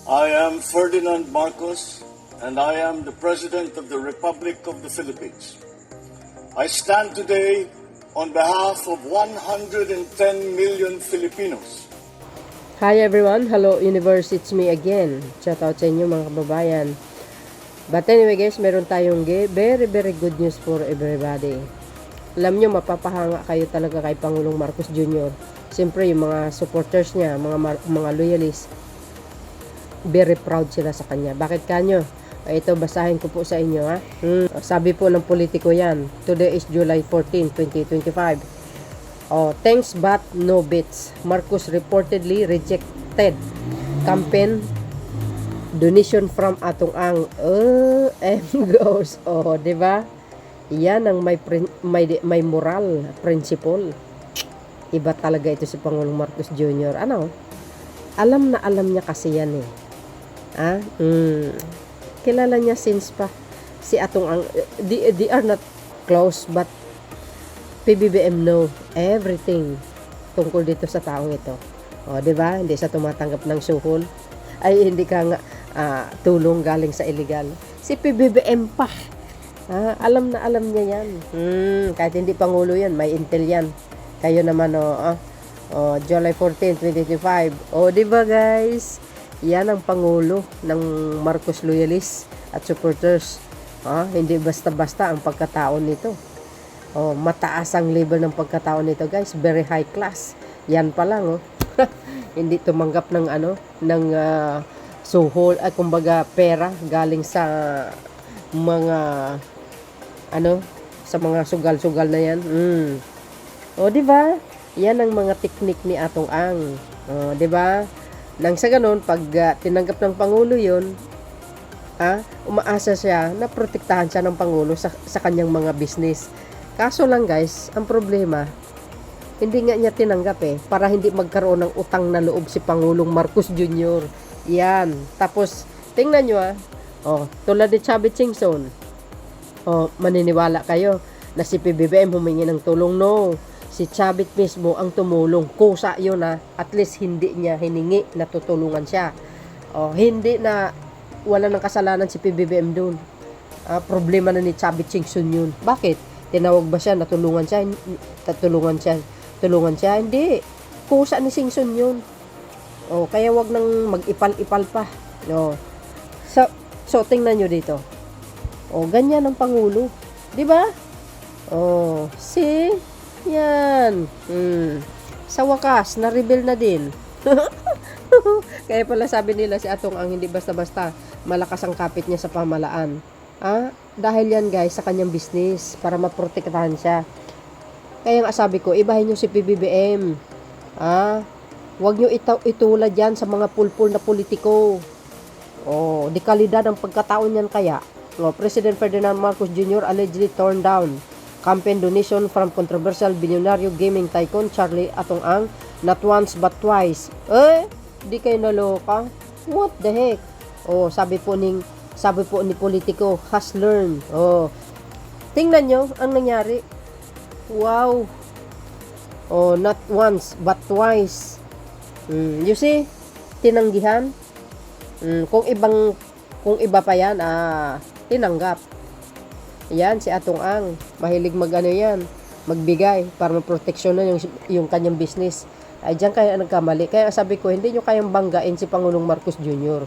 I am Ferdinand Marcos, and I am the President of the Republic of the Philippines. I stand today on behalf of 110 million Filipinos. Hi everyone, hello universe, it's me again. Shout out sa inyo mga kababayan. But anyway guys, meron tayong very good news for everybody. Alam nyo, mapapahanga kayo talaga kay Pangulong Marcos Jr. Siyempre yung mga supporters niya, mga loyalists, very proud sila sa kanya. Bakit kanyo? Ito, basahin ko po sa inyo ha. Sabi po ng politiko yan. Today is July 14, 2025. Thanks but no bits. Marcos reportedly rejected campaign donation from Atong Ang. And goes. Di ba? Yan ang may moral principle. Iba talaga ito si Pangulong Marcos Jr. Ano? Alam na alam niya kasi yan eh. Kilala niya since pa si Atong Ang. They are not close but PBBM know everything tungkol dito sa taong ito. Di ba? Hindi siya tumatanggap ng suhol. Ay hindi ka nga tulong galing sa illegal. Si PBBM pa. Alam na alam niya yan. Kahit hindi pangulo yan, may intel yan. Kayo naman July 14, 2025. Di ba guys? Yan ang pangulo ng Marcos loyalists at supporters. Hindi basta-basta ang pagkatao nito. Mataas ang level ng pagkatao nito guys, very high class. Yan pa lang hindi tumanggap ng suhol at kumbaga pera galing sa mga sa mga sugal-sugal na yan. Di ba? Yan ang mga teknik ni Atong Ang. Di ba? Nang sa ganun, pag tinanggap ng Pangulo yun, umaasa siya na protektahan siya ng Pangulo sa kanyang mga business. Kaso lang guys, ang problema, hindi nga niya tinanggap para hindi magkaroon ng utang na loob si Pangulong Marcos Jr. Yan. Tapos, tingnan nyo tulad ni Chavit Singson, maniniwala kayo na si PBBM humingi ng tulong? No. Si Chavit mismo ang tumulong. Kusa yun at least hindi niya hiningi na tutulungan siya. Hindi na wala ng kasalanan si PBBM dun. Problema na ni Chavit Singson yun. Bakit? Tinawag ba siya na tulungan siya? Tulungan siya? Hindi. Kusa ni Singson yun. Kaya wag nang mag-ipal-ipal pa. So tingnan nyo dito. Ganyan ang Pangulo. Di ba? See? Yan. Sa wakas, na-reveal na din. Kaya pala sabi nila si Atong Ang hindi basta-basta malakas ang kapit niya sa pamalaan. Dahil yan guys sa kanyang business para maprotektahan siya. Kaya nga sabi ko, ibahin nyo si PBBM. Huwag nyo itulad yan sa mga pulpul na politiko. Di kalidad ang pagkataon yan kaya. President Ferdinand Marcos Jr. allegedly torn down campaign donation from controversial billionaire gaming tycoon Charlie Atong Ang, not once but twice. Di kayo naloka? What the heck? Sabi po ni politiko, has learned. Tingnan nyo ang nangyari. Wow. Not once but twice. You see? Tinanggihan. Kung iba pa yan, tinanggap. Yan, si Atong Ang. Mahilig magbigay para maproteksyon na yung kanyang business. Ay, diyan kaya nagkamali. Kaya sabi ko, hindi nyo kayang banggain si Pangulong Marcos Jr.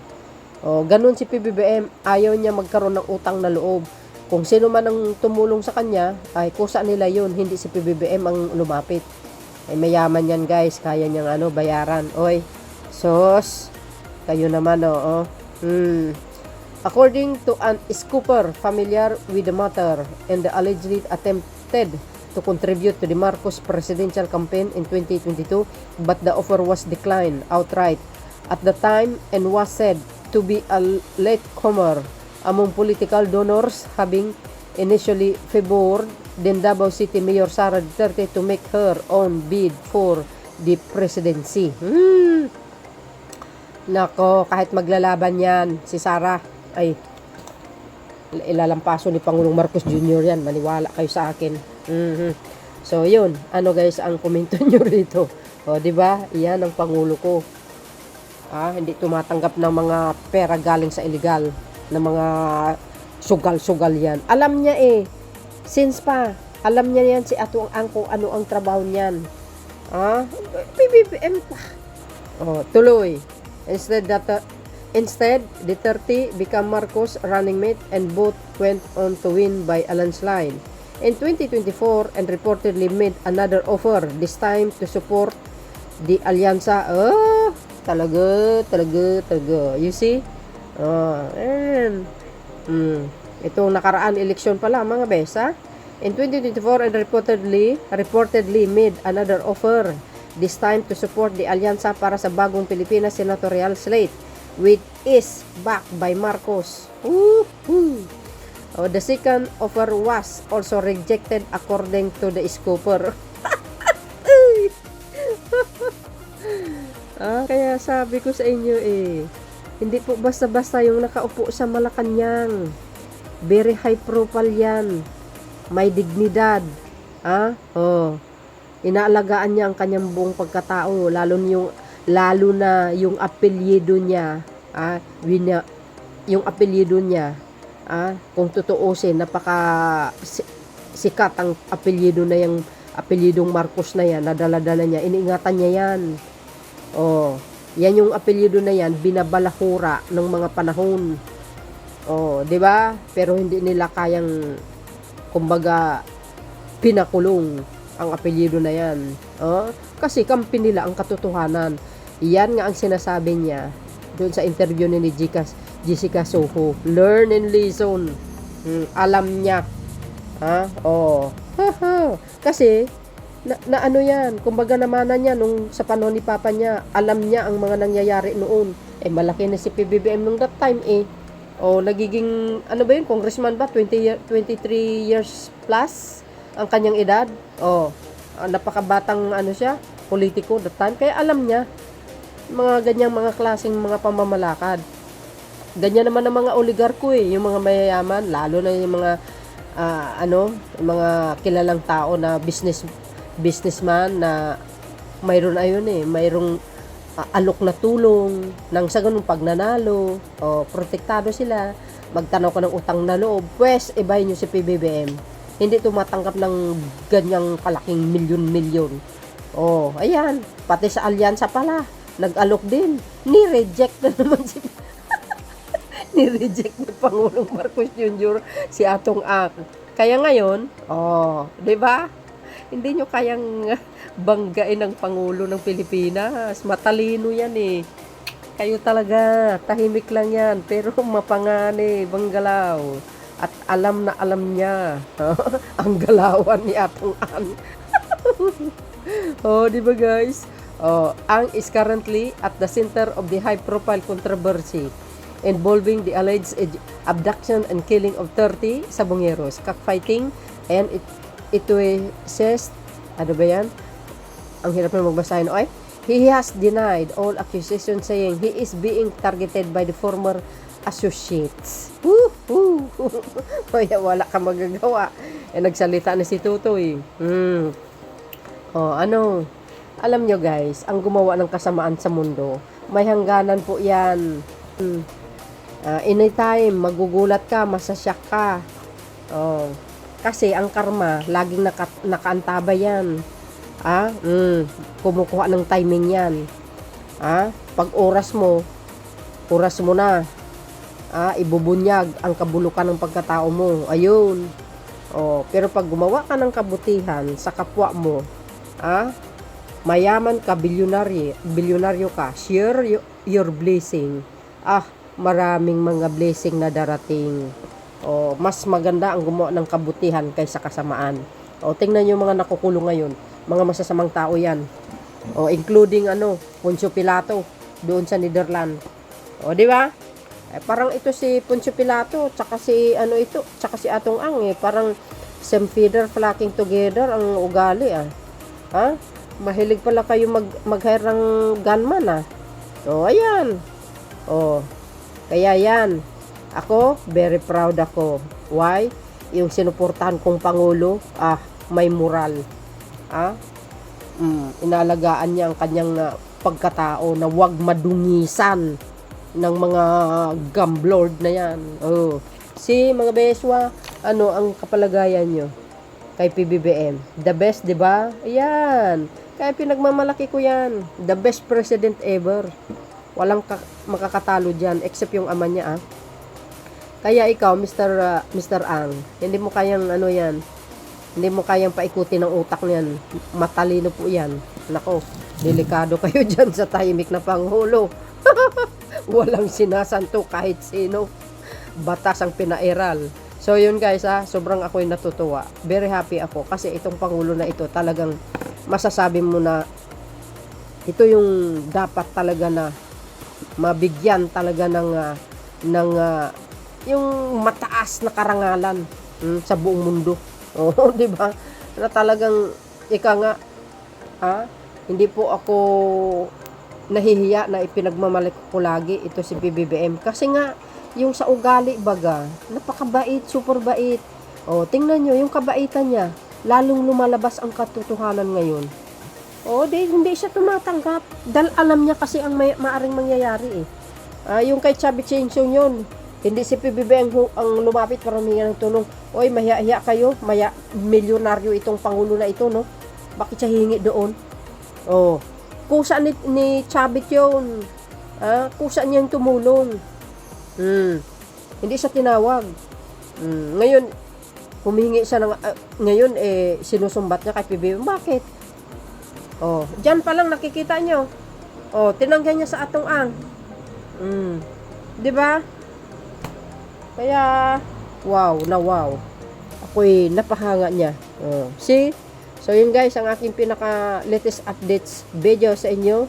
Ganun si PBBM, ayaw niya magkaroon ng utang na loob. Kung sino man ang tumulong sa kanya, ay kusa nila yun, hindi si PBBM ang lumapit. Ay, mayaman yan guys, kaya niyang bayaran. Sos, kayo naman According to an scooper familiar with the matter and the allegedly attempted to contribute to the Marcos presidential campaign in 2022, but the offer was declined outright at the time and was said to be a latecomer among political donors, having initially favored then Davao City Mayor Sara Duterte to make her own bid for the presidency. Nako, kahit maglalaban yan si Sara, ay ilalampaso ni Pangulong Marcos Jr. yan. Maniwala kayo sa akin. So, yun. Ano guys ang komento nyo rito? Di ba? Iyan ang Pangulo ko. Hindi tumatanggap ng mga pera galing sa illegal na mga sugal-sugal yan. Alam niya since pa, alam niya yan si Atong Ang kung ano ang trabaho niyan. PBBM pa. Tuloy. Instead, Duterte became Marcos running mate and both went on to win by a landslide. In 2024 and reportedly made another offer, this time to support the Alyansa. Talaga. You see? Itong nakaraan eleksyon pala mga besa. In 2024 and reportedly made another offer, this time to support the Alyansa para sa bagong Pilipinas senatorial slate, which is backed by Marcos. The second offer was also rejected according to the scooper. Kaya sabi ko sa inyo hindi po basta-basta yung nakaupo sa Malacanang. Very high profile yan. May dignidad. Inaalagaan niya ang kanyang buong pagkatao, lalo na yung apelyido niya, yung apelyido niya, kung tutuusin, napaka sikat ang apelyido na yung apelyidong Marcos na yan, nadala-dala niya, iniingatan niya yan. Yan yung apelyido na yan, binabalahura ng mga panahon. 'Di ba? Pero hindi nila kayang, kumbaga, pinakulong ang apelyido na yan. Kasi kampi nila ang katotohanan. Yan nga ang sinasabi niya doon sa interview ni Jessica Soho. Learn and listen. Alam niya. Kasi na ano yan, kumbaga namanan niya nung sa panahon ni Papa niya, alam niya ang mga nangyayari noon. Malaki na si PBBM nung that time nagiging, ano ba yun, congressman ba? 23 years plus ang kanyang edad. Napakabatang siya, politiko that time. Kaya alam niya, mga ganyang mga klaseng mga pamamalakad. Ganyan naman ang mga oligarko yung mga mayayaman, lalo na yung mga, yung mga kilalang tao na businessman na mayroon mayroong alok na tulong nang sa ganung pagnanalo protektado sila, magtanaw ka ng utang na loob, pwes ibahin nyo si PBBM, hindi tumatanggap ng ganyang kalaking milyon-milyon. Ayan, pati sa alyansa pala nag-alok din, ni-reject na naman si ni-reject ni Pangulong Marcos Jr. si Atong Ang. Kaya ngayon, di ba? Hindi nyo kayang banggain ng Pangulo ng Pilipinas. Matalino yan Kayo talaga, tahimik lang yan. Pero mapangani, banggalaw. At alam na alam niya. Ang galawan ni Atong Ang. Di ba guys? Ang is currently at the center of the high-profile controversy involving the alleged abduction and killing of 30 Sabongeros, cockfighting, and ito says, ano ba yan? Ang hirap na magbasahin. He has denied all accusations, saying he is being targeted by the former associates. Wala ka magagawa. Nagsalita na si Tutoy. Alam nyo guys, ang gumawa ng kasamaan sa mundo, may hangganan po yan. Anytime, magugulat ka, masasyak ka. Kasi ang karma, laging nakaantabay yan. Kumukuha ng timing yan. Pag oras mo na. Ibubunyag ang kabulukan ng pagkatao mo. Ayun. Pero pag gumawa ka ng kabutihan sa kapwa mo, mayaman ka, bilyonaryo ka, share your blessing. Maraming mga blessing na darating. Mas maganda ang gumawa ng kabutihan kaysa kasamaan. Tingnan nyo mga nakukulong ngayon, mga masasamang tao yan. Including Poncio Pilato doon sa Netherlands. Di ba? Parang ito si Poncio Pilato, tsaka si tsaka si Atong Ang parang same feeder flocking together ang ugali Mahilig pala kayo mag-hire ng gunman ayan. Kaya yan. Ako, very proud ako. Why? Yung sinuportahan kong Pangulo, may moral. Inalagaan niya ang kanyang pagkatao na wag madungisan ng mga gumlord na yan. Oh. Si mga beswa, ano ang kapalagayan nyo kay PBBM? The best, di ba? Ayan. Kaya pinagmamalaki ko yan. The best president ever. Walang makakatalo dyan except yung ama niya, ah. Kaya ikaw, Mr. Ang, hindi mo kayang ano yan. Hindi mo kayang paikutin ng utak niyan. Matalino po yan. Nako, delikado kayo dyan sa tahimik na Pangulo. Walang sinasanto kahit sino. Batas ang pinairal. So yun guys, sobrang ako'y natutuwa. Very happy ako kasi itong Pangulo na ito talagang masasabi mo na ito yung dapat talaga na mabigyan talaga ng yung mataas na karangalan sa buong mundo. Oh, di ba? Na talagang ika nga hindi po ako nahihiya na ipinagmamalik ko lagi ito si PBBM kasi nga yung sa ugali baga, napakabait, super bait. Oh, tingnan nyo yung kabaitan niya, lalong lumalabas ang katotohanan ngayon. Oh, hindi siya tumatanggap dahil alam niya kasi ang maaring mangyayari yung kay Chubby Chinchon yun. Hindi si PBBM ang lumapit para humingi ng tulong. Oy, mahiya kayo. Milyonaryo itong Pangulo na ito, no? Bakit siya hingi doon? Oh. Kusa ni Chabit yun. Kusa niyang tumulong. Hindi siya tinawag. Ngayon, humingi siya ng... ngayon, sinusumbat niya kay PBBM. Bakit? Oh, dyan pa lang nakikita niyo. Oh, tinanggan niya sa atong ang. 'Di ba? Kaya, wow. Ako'y napahanga niya. Oh, see? So, yun guys, ang aking pinaka-latest updates video sa inyo.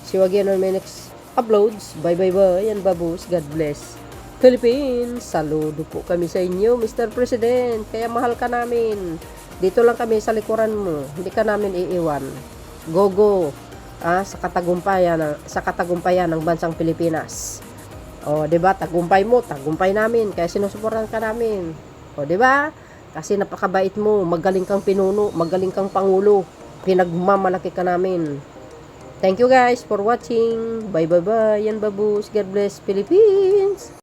See you again on my next uploads. Bye. Yan, babus. God bless. Philippines, saludo po kami sa inyo, Mr. President. Kaya mahal ka namin. Dito lang kami sa likuran mo. Hindi ka namin iiwan. Go. Sa katagumpayan ng bansang Pilipinas. O, 'di ba? Tagumpay mo, tagumpay namin kaya sinusuportahan ka namin. O, 'di ba? Kasi napakabait mo, magaling kang pinuno, magaling kang pangulo. Pinagmamalaki ka namin. Thank you guys for watching. Bye. Yan babus. God bless Philippines.